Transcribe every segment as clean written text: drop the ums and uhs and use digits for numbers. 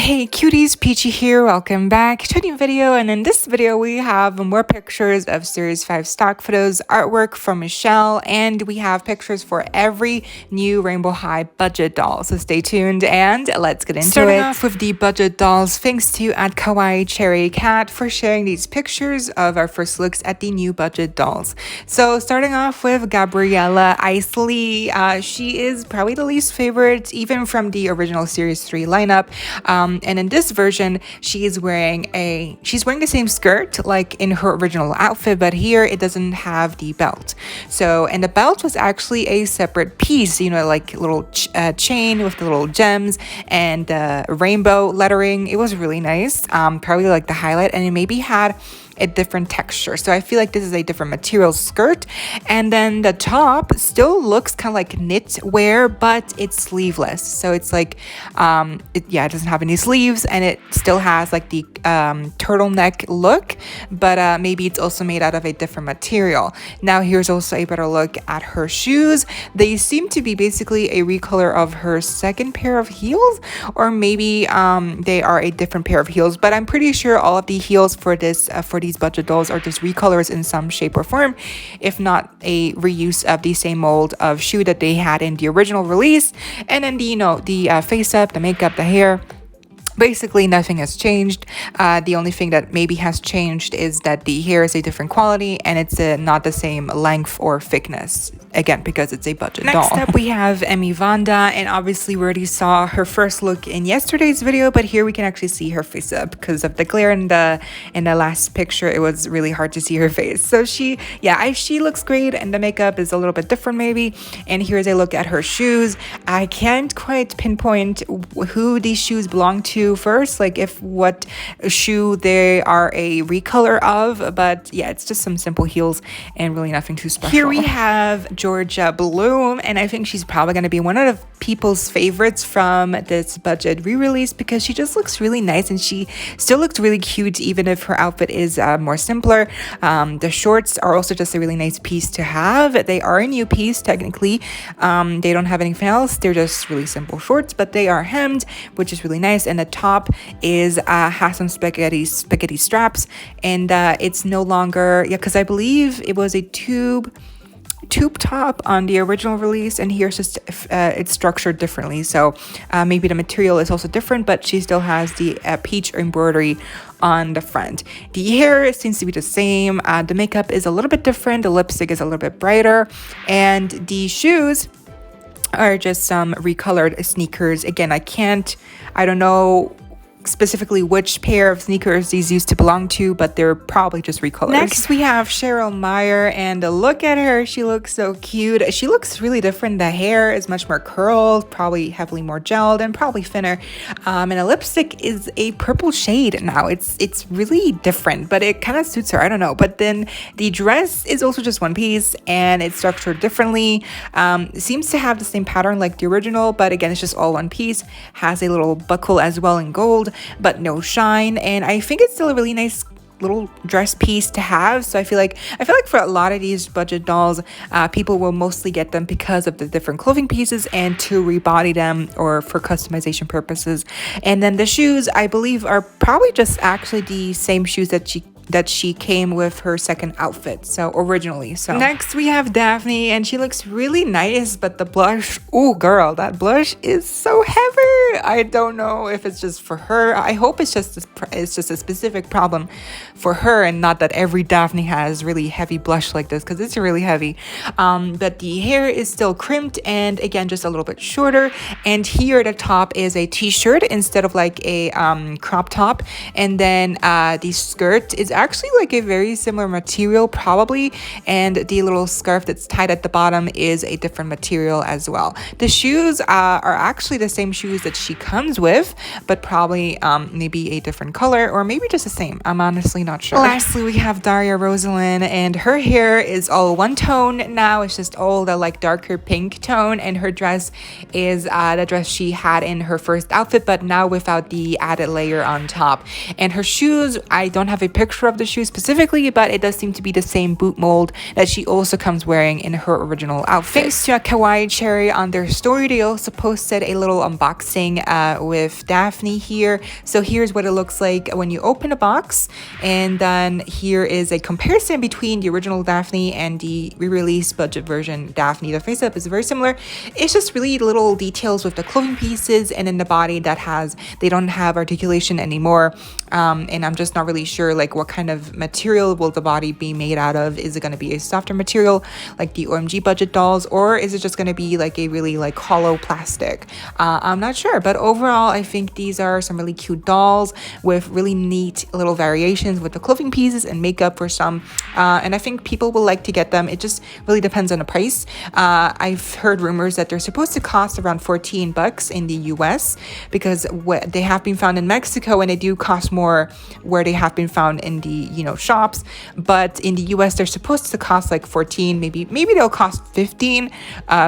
Hey cuties, Peachy here, welcome back to a new video, and in this video we have more pictures of Series 5 stock photos, artwork from Michelle, and we have pictures for every new Rainbow High budget doll, so stay tuned and let's get into it. Starting off with the budget dolls, thanks to @KawaiiCherryCat for sharing these pictures of our first looks at the new budget dolls. So starting off with Gabriella Isley, she is probably the least favorite even from the original Series 3 lineup. And in this version, she's wearing the same skirt like in her original outfit, but here it doesn't have the belt. So, and the belt was actually a separate piece, you know, like a little chain with the little gems and rainbow lettering. It was really nice. Probably like the highlight, and it maybe had a different texture, so I feel like this is a different material skirt. And then the top still looks kind of like knit wear, but it's sleeveless, so it's like it doesn't have any sleeves, and it still has like the turtleneck look, but maybe it's also made out of a different material. Now here's also a better look at her shoes. They seem to be basically a recolor of her second pair of heels, or maybe they are a different pair of heels, but I'm pretty sure all of the heels for these budget dolls are just recolors in some shape or form, if not a reuse of the same mold of shoe that they had in the original release. And then the face up, the makeup, the hair, basically nothing has changed. The only thing that maybe has changed is that the hair is a different quality and it's not the same length or thickness, again because it's a budget doll. Next up we have Emmy Vanda, and obviously we already saw her first look in yesterday's video, but here we can actually see her face up because of the glare in the last picture. It was really hard to see her face, so she looks great, and the makeup is a little bit different maybe. And here's a look at her shoes. I can't quite pinpoint who these shoes belong to first, like if what shoe they are a recolor of, but yeah, it's just some simple heels and really nothing too special. Here we have Georgia Bloom, and I think she's probably going to be one of people's favorites from this budget re-release because she just looks really nice, and she still looks really cute even if her outfit is more simpler. The shorts are also just a really nice piece to have. They are a new piece technically. They don't have anything else, they're just really simple shorts, but they are hemmed, which is really nice. And the top is has some spaghetti straps, and it's no longer, because I believe it was a tube top on the original release, and here's just it's structured differently, so maybe the material is also different, but she still has the peach embroidery on the front. The hair seems to be the same. The makeup is a little bit different, the lipstick is a little bit brighter, and the shoes are just some recolored sneakers. Again, I don't know specifically which pair of sneakers these used to belong to, but they're probably just recolors. Next we have Cheryl Meyer, and look at her, she looks so cute. She looks really different. The hair is much more curled, probably heavily more gelled, and probably thinner, and the lipstick is a purple shade now. It's really different, but it kind of suits her, I don't know. But then the dress is also just one piece, and it's structured differently. It seems to have the same pattern like the original, but again it's just all one piece. Has a little buckle as well in gold, but no shine, and I think it's still a really nice little dress piece to have. So I feel like for a lot of these budget dolls, people will mostly get them because of the different clothing pieces and to rebody them or for customization purposes. And then the shoes, I believe, are probably just actually the same shoes that she came with her second outfit, so originally. So next we have Daphne, and she looks really nice, but the blush, oh girl, that blush is so heavy. I don't know if it's just for her. I hope it's just a specific problem for her, and not that every Daphne has really heavy blush like this, because it's really heavy. But the hair is still crimped, and again just a little bit shorter. And here the top is a t-shirt instead of like a crop top, and then the skirt is actually like a very similar material probably, and the little scarf that's tied at the bottom is a different material as well. The shoes are actually the same shoes that she comes with, but probably maybe a different color, or maybe just the same. I'm honestly not sure. Lastly we have Daria Rosalind, and her hair is all one tone now. It's just all the like darker pink tone, and her dress is the dress she had in her first outfit, but now without the added layer on top. And her shoes, I don't have a picture picture of the shoe specifically, but it does seem to be the same boot mold that she also comes wearing in her original outfit. Thanks to Kawaii Cherry on their story, they also posted a little unboxing with Daphne here. So here's what it looks like when you open a box, and then here is a comparison between the original Daphne and the re-released budget version Daphne. The face up is very similar. It's just really little details with the clothing pieces and in the body that they don't have articulation anymore, and I'm just not really sure like what kind of material will the body be made out of. Is it going to be a softer material like the OMG budget dolls, or is it just going to be like a really like hollow plastic? I'm not sure, but overall I think these are some really cute dolls with really neat little variations with the clothing pieces and makeup for some, and I think people will like to get them. It just really depends on the price. I've heard rumors that they're supposed to cost around $14 in the US, because they have been found in Mexico and they do cost more where they have been found in the shops, but in the US they're supposed to cost like 14. Maybe they'll cost 15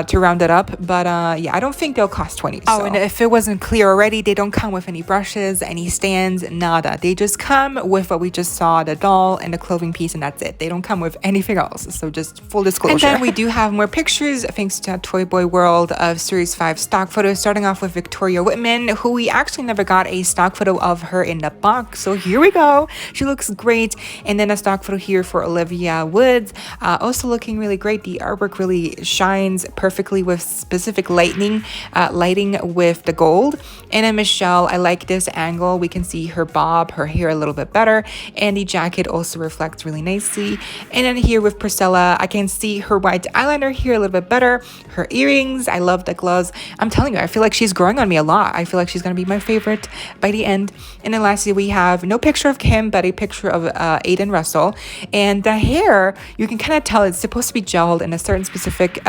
to round it up, but yeah, I don't think they'll cost 20. Oh, and if it wasn't clear already, they don't come with any brushes, any stands, nada. They just come with what we just saw, the doll and the clothing piece, and that's it. They don't come with anything else, so just full disclosure. And then we do have more pictures thanks to Toy Boy World of Series 5 stock photos, starting off with Victoria Whitman, who we actually never got a stock photo of her in the box, so here we go. She looks great. And then a stock photo here for Olivia Woods, also looking really great. The artwork really shines perfectly with specific lighting with the gold. And then Michelle, I like this angle. We can see her bob, her hair a little bit better, and the jacket also reflects really nicely. And then here with Priscilla, I can see her white eyeliner here a little bit better, her earrings. I love the gloves. I'm telling you, I feel like she's growing on me a lot. I feel like she's gonna be my favorite by the end. And then lastly, we have no picture of Kim, but a picture of Aiden Russell. And the hair, you can kind of tell it's supposed to be gelled in a certain specific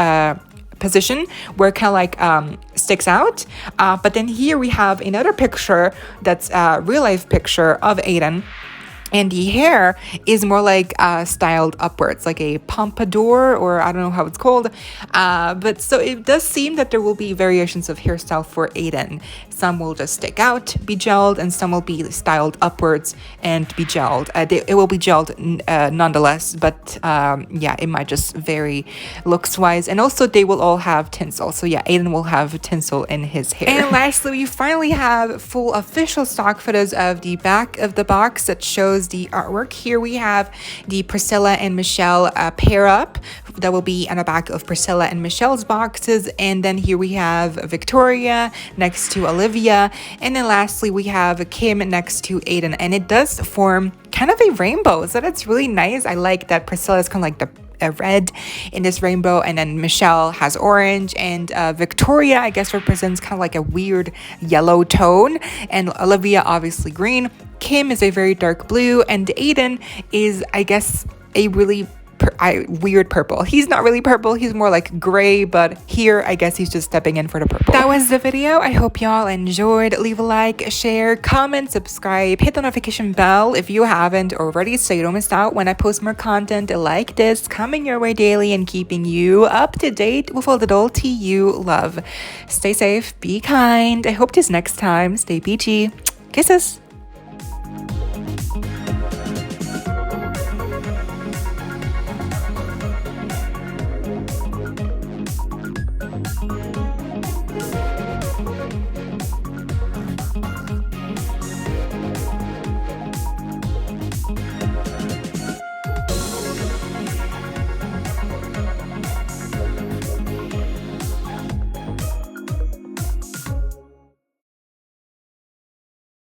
position where it kind of like sticks out, but then here we have another picture that's a real life picture of Aiden, and the hair is more like styled upwards, like a pompadour, or I don't know how it's called, but so it does seem that there will be variations of hairstyle for Aiden. Some will just stick out, be gelled, and some will be styled upwards and be gelled. It will be gelled nonetheless, but yeah, it might just vary looks wise. And also they will all have tinsel. So yeah, Aiden will have tinsel in his hair. And lastly, we finally have full official stock photos of the back of the box that shows the artwork. Here we have the Priscilla and Michelle pair up. That will be on the back of Priscilla and Michelle's boxes. And then here we have Victoria next to Olivia. And then lastly, we have Kim next to Aiden. And it does form kind of a rainbow. So that's really nice. I like that Priscilla is kind of like the red in this rainbow, and then Michelle has orange, and Victoria, I guess, represents kind of like a weird yellow tone, and Olivia obviously green. Kim is a very dark blue, and Aiden is, I guess, a really weird purple. He's not really purple, he's more like gray, but here I guess he's just stepping in for the purple. That was the video. I hope y'all enjoyed. Leave a like, share, comment, subscribe, hit the notification bell if you haven't already so you don't miss out when I post more content like this coming your way daily and keeping you up to date with all the doll tea you love. Stay safe, be kind. I hope this next time. Stay peachy. Kisses.